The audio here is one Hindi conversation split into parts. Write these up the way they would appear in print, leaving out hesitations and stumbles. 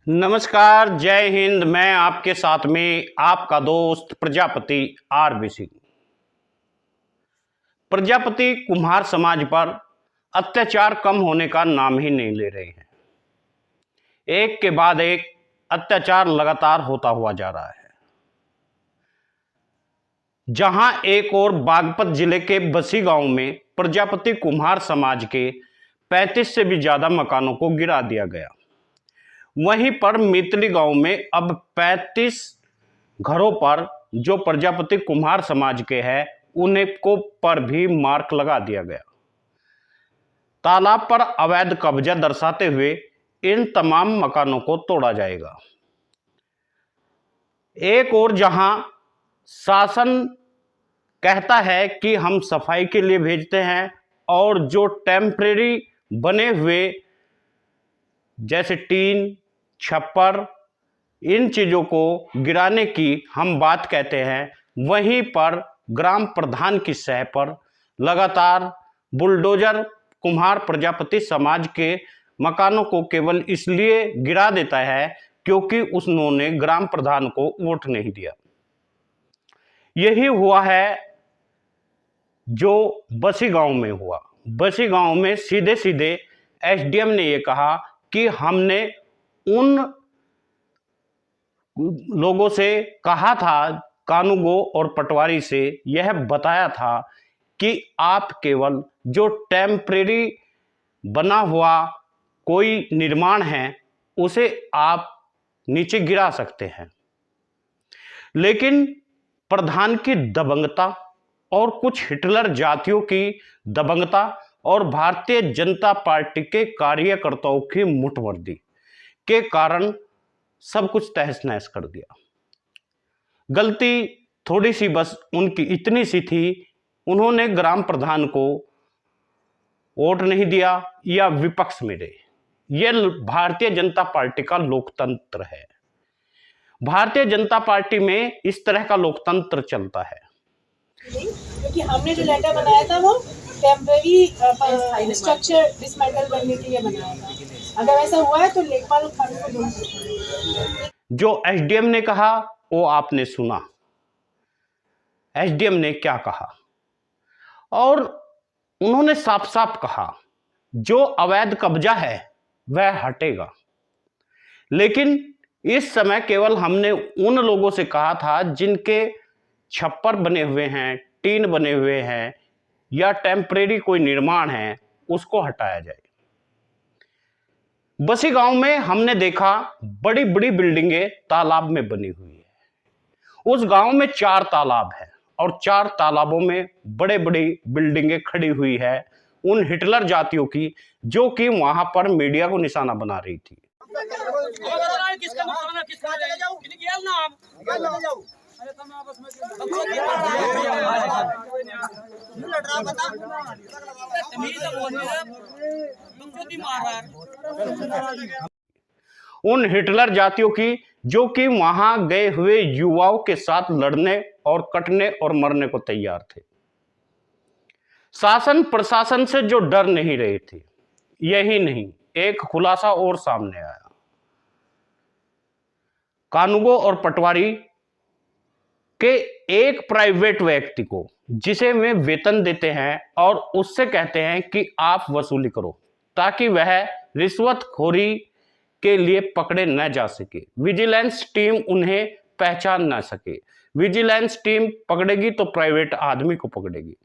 नमस्कार, जय हिंद। मैं आपके साथ में आपका दोस्त प्रजापति आरबी सिंह। प्रजापति कुम्हार समाज पर अत्याचार कम होने का नाम ही नहीं ले रहे हैं। एक के बाद एक अत्याचार लगातार होता हुआ जा रहा है। जहां एक और बागपत जिले के बसी गांव में प्रजापति कुम्हार समाज के 35 से भी ज्यादा मकानों को गिरा दिया गया। वहीं पर मितली गांव में अब 35 घरों पर जो प्रजापति कुम्हार समाज के हैं उन्हें को पर भी मार्क लगा दिया गया। तालाब पर अवैध कब्जा दर्शाते हुए इन तमाम मकानों को तोड़ा जाएगा। एक और जहां शासन कहता है कि हम सफाई के लिए भेजते हैं और जो टेम्परेरी बने हुए जैसे टीन, छप्पर, इन चीज़ों को गिराने की हम बात कहते हैं, वहीं पर ग्राम प्रधान की सह पर लगातार बुलडोजर कुम्हार प्रजापति समाज के मकानों को केवल इसलिए गिरा देता है क्योंकि उन्होंने ग्राम प्रधान को वोट नहीं दिया। यही हुआ है जो बसी गांव में हुआ। बसी गांव में सीधे सीधे एसडीएम ने ये कहा कि हमने उन लोगों से कहा था, कानूगो और पटवारी से यह बताया था कि आप केवल जो टेम्परेरी बना हुआ कोई निर्माण है उसे आप नीचे गिरा सकते हैं। लेकिन प्रधान की दबंगता और कुछ हिटलर जातियों की दबंगता और भारतीय जनता पार्टी के कार्यकर्ताओं की मुठभेड़ के कारण सब कुछ तहस नहस कर दिया। गलती थोड़ी सी बस उनकी इतनी सी थी, उन्होंने ग्राम प्रधान को वोट नहीं दिया या विपक्ष में रहे। यह भारतीय जनता पार्टी का लोकतंत्र है। भारतीय जनता पार्टी में इस तरह का लोकतंत्र चलता है। क्योंकि हमने जो लेटर बनाया था वो टेम्परेरी स्ट्रक्चर डिसमेंटल करने के लिए बनाया था। अगर ऐसा हुआ है तो लेखपाल उत्थान को दूर। जो एसडीएम ने कहा वो आपने सुना। एसडीएम ने क्या कहा और उन्होंने साफ साफ कहा जो अवैध कब्जा है वह हटेगा। लेकिन इस समय केवल हमने उन लोगों से कहा था जिनके छप्पर बने हुए हैं, टीन बने हुए हैं या टेम्परेरी कोई निर्माण है, उसको हटाया जाए। बसी गांव में हमने देखा बड़ी बड़ी बिल्डिंगें तालाब में बनी हुई है। उस गांव में 4 तालाब है और 4 तालाबों में बड़े बड़ी बिल्डिंगें खड़ी हुई है उन हिटलर जातियों की, जो कि वहां पर मीडिया को निशाना बना रही थी। उन हिटलर जातियों की जो कि वहां गए हुए युवाओं के साथ लड़ने और कटने और मरने को तैयार थे। शासन प्रशासन से जो डर नहीं रहे थे। यही नहीं, एक खुलासा और सामने आया। कानूगो और पटवारी के एक प्राइवेट व्यक्ति को जिसे वे वेतन देते हैं और उससे कहते हैं कि आप वसूली करो ताकि वह रिश्वतखोरी के लिए पकड़े न जा सके, विजिलेंस टीम उन्हें पहचान ना सके। विजिलेंस टीम पकड़ेगी तो प्राइवेट आदमी को पकड़ेगी।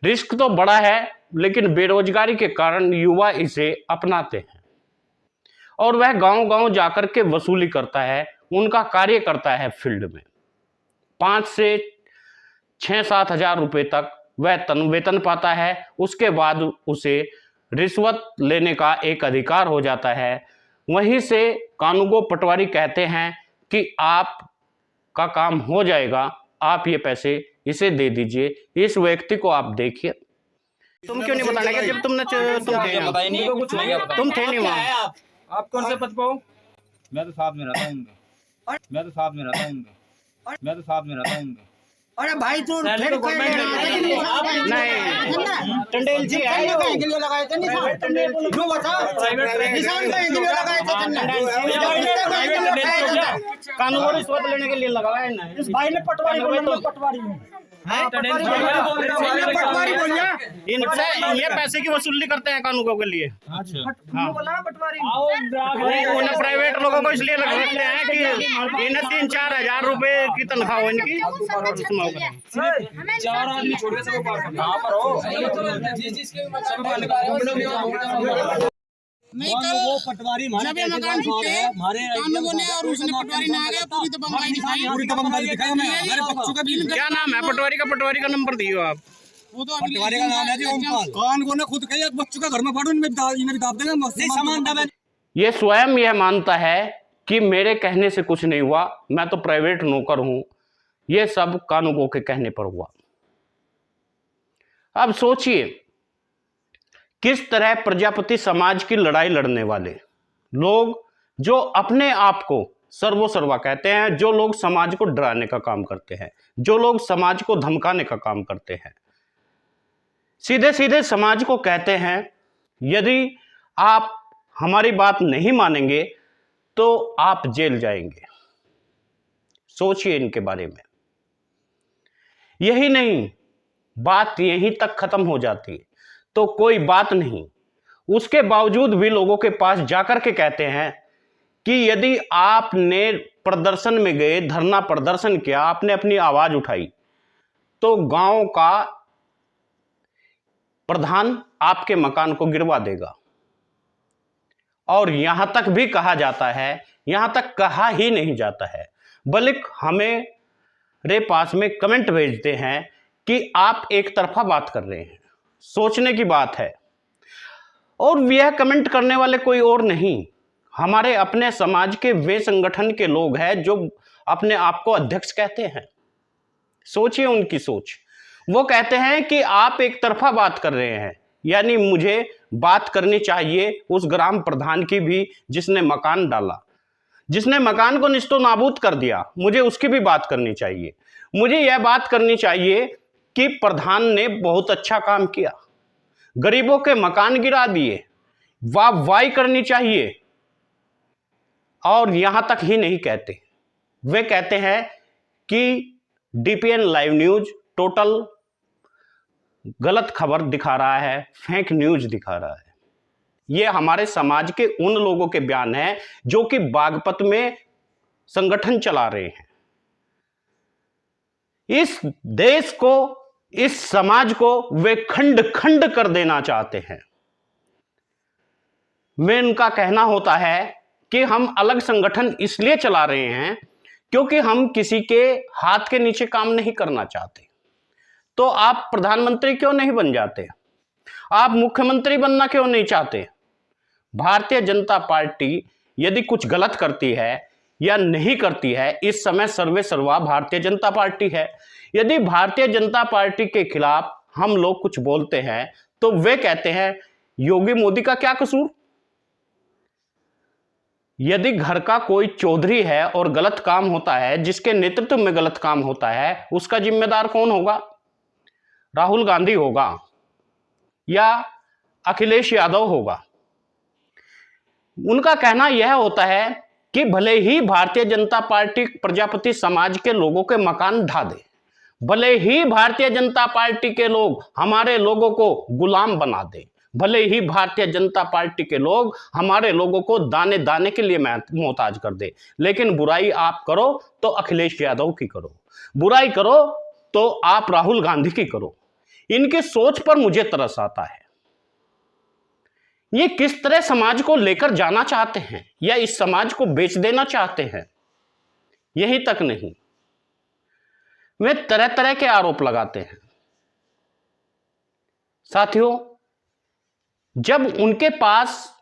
रिस्क तो बड़ा है, लेकिन बेरोजगारी के कारण युवा इसे अपनाते हैं और वह गांव-गांव जाकर के वसूली करता है। उनका कार्य करता है फील्ड में। 5 से 6-7 हजार रुपए तक वह वेतन पाता है। उसके बाद उसे रिश्वत लेने का एक अधिकार हो जाता है। वहीं से कानूगो पटवारी कहते हैं कि आप का काम हो जाएगा, आप ये पैसे इसे दे दीजिए। इस व्यक्ति को आप देखिए। तुम क्यों नहीं बताने का जब तुम थे नहीं वहाँ? आप कौन से पद पे हो? मैं तो साथ में रहता हूँ उनके। अरे भाई तू फिर नहीं टंडेल जी है के लिए लगाए थे निशान जो बता निशान कहीं के लिए लगाए थे कानून रिश्वत लेने के लिए लगाया ना इस भाई ने पटवारी बोला पटवारी में पटवारी बोल इनसे ये पैसे की वसूली करते हैं कानूनों के लिए। बोला पटवारी उन्हें प्राइवेट लोगों को इसलिए लगाते हैं कि इन्हें 3-4 हजार रुपए की तनख्वाह हो इनकी। 4 आदमी छोड़ के सबको पार करना नहीं कल वो पटवारी जब ये मकान टूटे कानूनों ने और उसने पटवारी ना आ गया पूरी दबंगाई दिखाई हमारे बच्चों का बिल क्या नाम है पटवारी का नंबर दियो आप। वो तो पटवारी का नाम है जी ओमकार कौन को ने खुद कही एक बच्चों का घर में पड़ो इनमें भी दाब देंगे सामान दबे। ये स्वयं यह मानता है कि मेरे कहने से कुछ नहीं हुआ, मैं तो प्राइवेट नौकर हूं, ये सब कानूनों के कहने पर हुआ। अब सोचिए किस तरह प्रजापति समाज की लड़ाई लड़ने वाले लोग, जो अपने आप को सर्वोसर्वा कहते हैं, जो लोग समाज को डराने का काम करते हैं, जो लोग समाज को धमकाने का काम करते हैं, सीधे सीधे समाज को कहते हैं यदि आप हमारी बात नहीं मानेंगे तो आप जेल जाएंगे। सोचिए इनके बारे में। यही नहीं, बात यहीं तक खत्म हो जाती है तो कोई बात नहीं, उसके बावजूद भी लोगों के पास जाकर के कहते हैं कि यदि आपने प्रदर्शन में गए, धरना प्रदर्शन किया, आपने अपनी आवाज उठाई, तो गांव का प्रधान आपके मकान को गिरवा देगा। और यहां तक भी कहा जाता है, यहां तक कहा ही नहीं जाता है, बल्कि हमें पास में कमेंट भेजते हैं कि आप एक तरफा बात कर रहे हैं। सोचने की बात है। और यह कमेंट करने वाले कोई और नहीं, हमारे अपने समाज के वे संगठन के लोग हैं जो अपने आप को अध्यक्ष कहते हैं। सोचिए उनकी सोच। वो कहते हैं कि आप एक तरफा बात कर रहे हैं, यानी मुझे बात करनी चाहिए उस ग्राम प्रधान की भी जिसने मकान डाला, जिसने मकान को निस्तो नाबूद कर दिया, मुझे उसकी भी बात करनी चाहिए। मुझे यह बात करनी चाहिए कि प्रधान ने बहुत अच्छा काम किया, गरीबों के मकान गिरा दिए, वाह करनी चाहिए। और यहां तक ही नहीं कहते, वे कहते हैं कि डीपीएन लाइव न्यूज टोटल गलत खबर दिखा रहा है, फेक न्यूज दिखा रहा है। ये हमारे समाज के उन लोगों के बयान हैं जो कि बागपत में संगठन चला रहे हैं। इस देश को, इस समाज को वे खंड खंड कर देना चाहते हैं। वे उनका कहना होता है कि हम अलग संगठन इसलिए चला रहे हैं क्योंकि हम किसी के हाथ के नीचे काम नहीं करना चाहते। तो आप प्रधानमंत्री क्यों नहीं बन जाते? आप मुख्यमंत्री बनना क्यों नहीं चाहते? भारतीय जनता पार्टी यदि कुछ गलत करती है या नहीं करती है, इस समय सर्वे सर्वा भारतीय जनता पार्टी है। यदि भारतीय जनता पार्टी के खिलाफ हम लोग कुछ बोलते हैं तो वे कहते हैं योगी मोदी का क्या कसूर? यदि घर का कोई चौधरी है और गलत काम होता है, जिसके नेतृत्व में गलत काम होता है, उसका जिम्मेदार कौन होगा? राहुल गांधी होगा या अखिलेश यादव होगा। उनका कहना यह होता है कि भले ही भारतीय जनता पार्टी प्रजापति समाज के लोगों के मकान ढा दे, भले ही भारतीय जनता पार्टी के लोग हमारे लोगों को गुलाम बना दे, भले ही भारतीय जनता पार्टी के लोग हमारे लोगों को दाने दाने के लिए मोहताज कर दे, लेकिन बुराई आप करो तो अखिलेश यादव की करो, बुराई करो तो आप राहुल गांधी की करो। इनकी सोच पर मुझे तरस आता है। ये किस तरह समाज को लेकर जाना चाहते हैं या इस समाज को बेच देना चाहते हैं? यही तक नहीं, वे तरह तरह के आरोप लगाते हैं। साथियों, जब उनके पास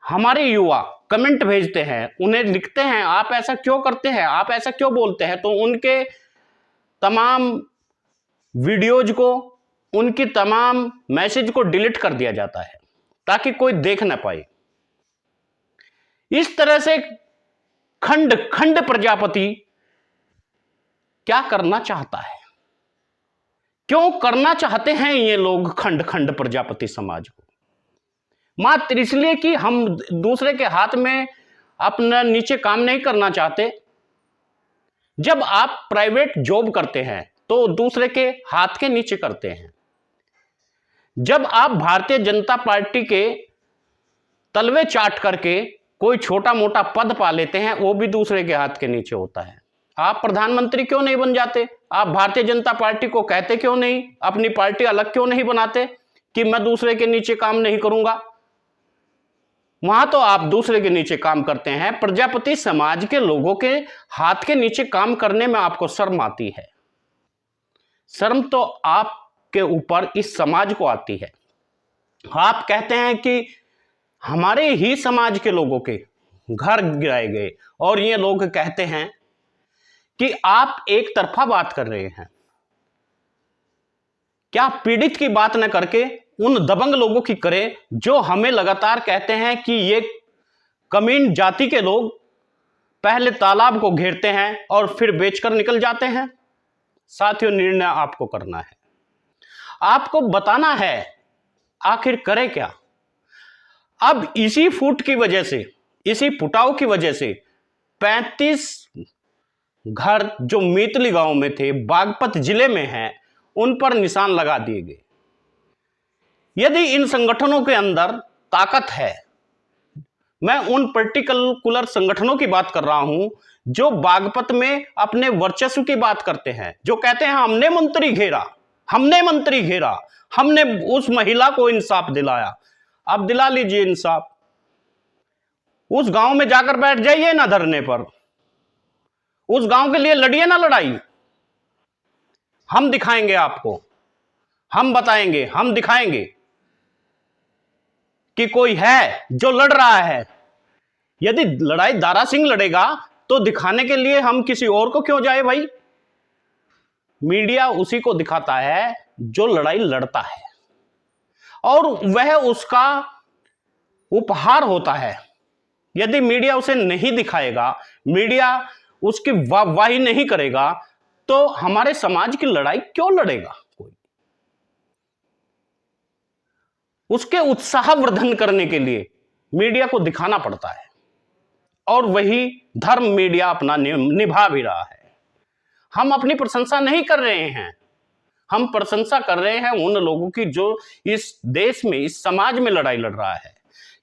हमारे युवा कमेंट भेजते हैं, उन्हें लिखते हैं आप ऐसा क्यों करते हैं, आप ऐसा क्यों बोलते हैं, तो उनके तमाम वीडियोज को, उनकी तमाम मैसेज को डिलीट कर दिया जाता है ताकि कोई देख ना पाए। इस तरह से खंड खंड प्रजापति क्या करना चाहता है? क्यों करना चाहते हैं ये लोग खंड खंड प्रजापति समाज को? मात्र इसलिए कि हम दूसरे के हाथ में अपना नीचे काम नहीं करना चाहते। जब आप प्राइवेट जॉब करते हैं तो दूसरे के हाथ के नीचे करते हैं। जब आप भारतीय जनता पार्टी के तलवे चाट करके कोई छोटा मोटा पद पा लेते हैं, वो भी दूसरे के हाथ के नीचे होता है। आप प्रधानमंत्री क्यों नहीं बन जाते? आप भारतीय जनता पार्टी को कहते क्यों नहीं? अपनी पार्टी अलग क्यों नहीं बनाते कि मैं दूसरे के नीचे काम नहीं करूंगा? वहां तो आप दूसरे के नीचे काम करते हैं। प्रजापति समाज के लोगों के हाथ के नीचे काम करने में आपको शर्म आती है। शर्म तो आपके ऊपर इस समाज को आती है। आप कहते हैं कि हमारे ही समाज के लोगों के घर गिराए गए, और ये लोग कहते हैं कि आप एक तरफा बात कर रहे हैं। क्या पीड़ित की बात न करके उन दबंग लोगों की करें जो हमें लगातार कहते हैं कि ये कमीन जाति के लोग पहले तालाब को घेरते हैं और फिर बेचकर निकल जाते हैं? साथियों, निर्णय आपको करना है, आपको बताना है आखिर करें क्या। अब इसी फुट की वजह से, इसी फुटाव की वजह से 35 घर जो मीतली गांव में थे, बागपत जिले में हैं, उन पर निशान लगा दिए गए। यदि इन संगठनों के अंदर ताकत है, मैं उन पर्टिकुलर संगठनों की बात कर रहा हूं जो बागपत में अपने वर्चस्व की बात करते हैं, जो कहते हैं हमने मंत्री घेरा, हमने मंत्री घेरा, हमने उस महिला को इंसाफ दिलाया। अब दिला लीजिए इंसाफ। उस गांव में जाकर बैठ जाइए ना धरने पर, उस गांव के लिए लड़िए ना लड़ाई। हम दिखाएंगे आपको, हम बताएंगे, हम दिखाएंगे कि कोई है जो लड़ रहा है। यदि लड़ाई दारा सिंह लड़ेगा तो दिखाने के लिए हम किसी और को क्यों जाए भाई? मीडिया उसी को दिखाता है जो लड़ाई लड़ता है, और वह उसका उपहार होता है। यदि मीडिया उसे नहीं दिखाएगा, मीडिया उसकी वाहवाही नहीं करेगा, तो हमारे समाज की लड़ाई क्यों लड़ेगा कोई? उसके उत्साहवर्धन करने के लिए मीडिया को दिखाना पड़ता है, और वही धर्म मीडिया अपना निभा भी रहा है। हम अपनी प्रशंसा नहीं कर रहे हैं, हम प्रशंसा कर रहे हैं उन लोगों की जो इस देश में, इस समाज में लड़ाई लड़ रहा है।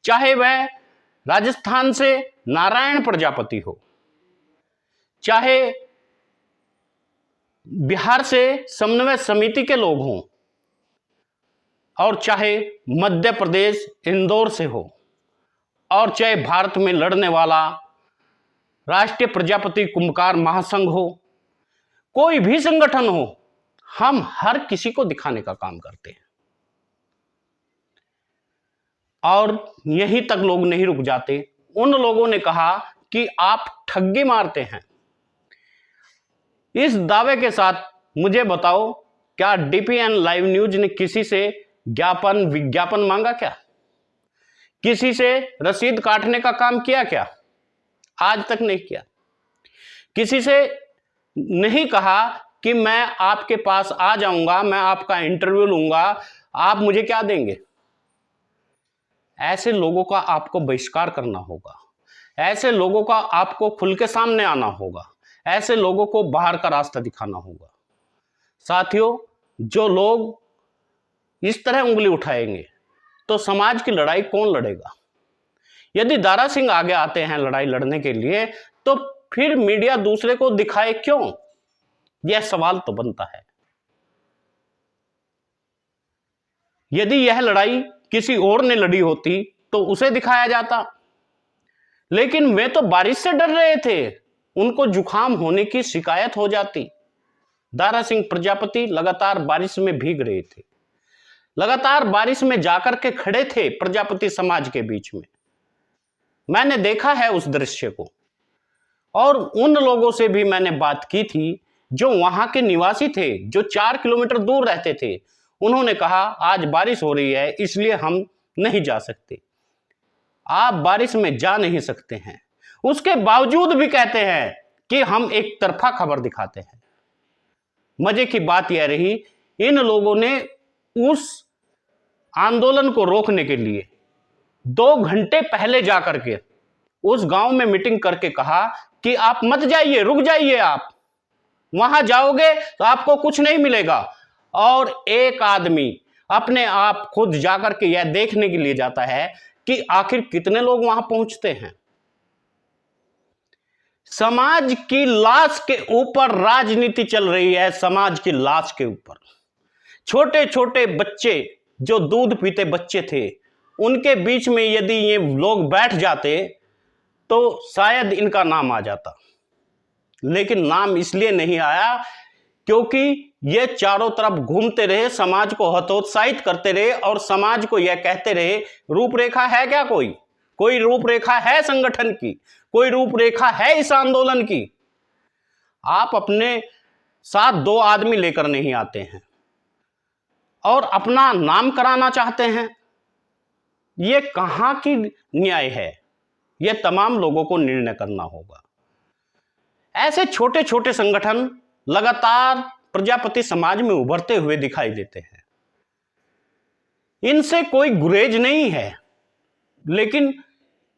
चाहे वह राजस्थान से नारायण प्रजापति हो, चाहे बिहार से समन्वय समिति के लोग हों, और चाहे मध्य प्रदेश इंदौर से हो, और चाहे भारत में लड़ने वाला राष्ट्रीय प्रजापति कुंभकार महासंघ हो, कोई भी संगठन हो, हम हर किसी को दिखाने का काम करते हैं। और यहीं तक लोग नहीं रुक जाते। उन लोगों ने कहा कि आप ठगी मारते हैं। इस दावे के साथ मुझे बताओ, क्या डीपीएन लाइव न्यूज ने किसी से विज्ञापन मांगा क्या? किसी से रसीद काटने का काम किया क्या? आज तक नहीं किया। किसी से नहीं कहा कि मैं आपके पास आ जाऊंगा, मैं आपका इंटरव्यू लूंगा, आप मुझे क्या देंगे? ऐसे लोगों का आपको बहिष्कार करना होगा, ऐसे लोगों का आपको खुल के सामने आना होगा, ऐसे लोगों को बाहर का रास्ता दिखाना होगा। साथियों, जो लोग इस तरह उंगली उठाएंगे तो समाज की लड़ाई कौन लड़ेगा? यदि दारा सिंह आगे आते हैं लड़ाई लड़ने के लिए, तो फिर मीडिया दूसरे को दिखाए क्यों? यह सवाल तो बनता है। यदि यह लड़ाई किसी और ने लड़ी होती तो उसे दिखाया जाता, लेकिन वे तो बारिश से डर रहे थे, उनको जुकाम होने की शिकायत हो जाती। दारा सिंह प्रजापति लगातार बारिश में भीग रहे थे, लगातार बारिश में जाकर के खड़े थे प्रजापति समाज के बीच में। मैंने देखा है उस दृश्य को, और उन लोगों से भी मैंने बात की थी जो वहां के निवासी थे, जो 4 किलोमीटर दूर रहते थे। उन्होंने कहा आज बारिश हो रही है इसलिए हम नहीं जा सकते। आप बारिश में जा नहीं सकते हैं, उसके बावजूद भी कहते हैं कि हम एक तरफा खबर दिखाते हैं। मजे की बात यह रही इन लोगों ने उस आंदोलन को रोकने के लिए 2 घंटे पहले जाकर के उस गांव में मीटिंग करके कहा कि आप मत जाइए, रुक जाइए, आप वहां जाओगे तो आपको कुछ नहीं मिलेगा। और एक आदमी अपने आप खुद जाकर के यह देखने के लिए जाता है कि आखिर कितने लोग वहां पहुंचते हैं। समाज की लाश के ऊपर राजनीति चल रही है, समाज की लाश के ऊपर। छोटे छोटे बच्चे जो दूध पीते बच्चे थे, उनके बीच में यदि ये लोग बैठ जाते तो शायद इनका नाम आ जाता, लेकिन नाम इसलिए नहीं आया क्योंकि ये चारों तरफ घूमते रहे, समाज को हतोत्साहित करते रहे और समाज को यह कहते रहे रूपरेखा है क्या, कोई रूपरेखा है संगठन की, कोई रूपरेखा है इस आंदोलन की। आप अपने साथ 2 आदमी लेकर नहीं आते हैं और अपना नाम कराना चाहते हैं। ये कहां की न्याय है? यह तमाम लोगों को निर्णय करना होगा। ऐसे छोटे छोटे संगठन लगातार प्रजापति समाज में उभरते हुए दिखाई देते हैं। इनसे कोई गुरेज नहीं है, लेकिन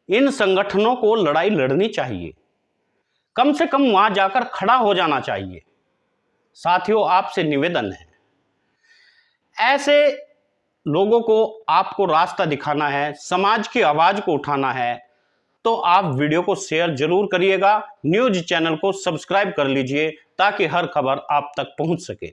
इन संगठनों को लड़ाई लड़नी चाहिए, कम से कम वहां जाकर खड़ा हो जाना चाहिए। साथियों, आपसे निवेदन है, ऐसे लोगों को आपको रास्ता दिखाना है, समाज की आवाज को उठाना है, तो आप वीडियो को शेयर जरूर करिएगा। न्यूज़ चैनल को सब्सक्राइब कर लीजिए ताकि हर खबर आप तक पहुंच सके।